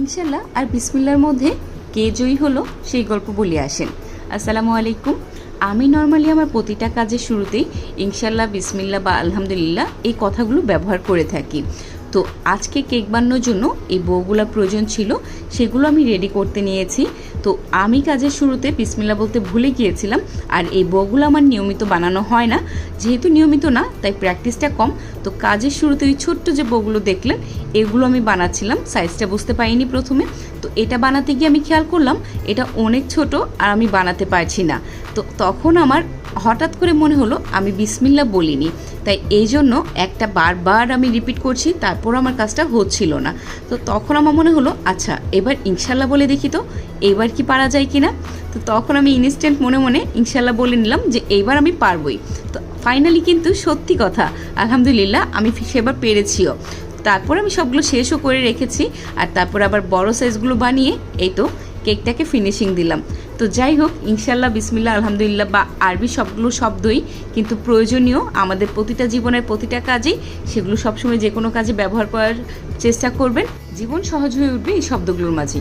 ইনশাল্লাহ আর বিসমিল্লার মধ্যে কে জয়ী হলো সেই গল্প বলে আসেন। আসসালামু আলাইকুম। আমি নর্মালি আমার প্রতিটা কাজের শুরুতেই ইনশাল্লাহ, বিসমিল্লাহ বা আলহামদুলিল্লাহ এই কথাগুলো ব্যবহার করে থাকি। তো আজকে কেক বানানোর জন্য এই বউগুলো প্রয়োজন ছিল, সেগুলো আমি রেডি করতে নিয়েছি। তো আমি কাজের শুরুতে বিসমিল্লাহ বলতে ভুলে গিয়েছিলাম, আর এই বউগুলো আমার নিয়মিত বানানো হয় না, যেহেতু নিয়মিত না তাই প্র্যাকটিসটা কম। তো কাজের শুরুতে ওই ছোট্ট যে বউগুলো দেখলেন এগুলো আমি বানাচ্ছিলাম, সাইজটা বুঝতে পারিনি প্রথমে। তো এটা বানাতে গিয়ে আমি খেয়াল করলাম এটা অনেক ছোট আর আমি বানাতে পারছি না। তো তখন আমার হঠাৎ করে মনে হলো আমি বিসমিল্লাহ বলিনি, তাই এই জন্য একটা বারবার আমি রিপিট করছি, তারপর আমার কাজটা হচ্ছিল না। তো তখন আমার মনে হলো আচ্ছা এবার ইনশাল্লাহ বলে দেখি তো এইবার কি পারা যায় কি না। তো তখন আমি ইনস্ট্যান্ট মনে মনে ইনশাল্লাহ বলে নিলাম যে এইবার আমি পারবই। তো ফাইনালি কিন্তু সত্যি কথা আলহামদুলিল্লাহ আমি সেবার পেরেছিও। তারপর আমি সবগুলো শেষও করে রেখেছি, আর তারপর আবার বড় সাইজগুলো বানিয়ে এই তো কেকটাকে ফিনিশিং দিলাম। তো যাই হোক, ইনশাল্লাহ, বিসমিল্লাহ, আলহামদুলিল্লাহ বা আরবি সবগুলো শব্দই কিন্তু প্রয়োজনীয় আমাদের প্রতিটা জীবনের প্রতিটা কাজেই। সেগুলো সবসময় যে কোনো কাজে ব্যবহার করার চেষ্টা করবেন, জীবন সহজ হয়ে উঠবে এই শব্দগুলোর মাঝে।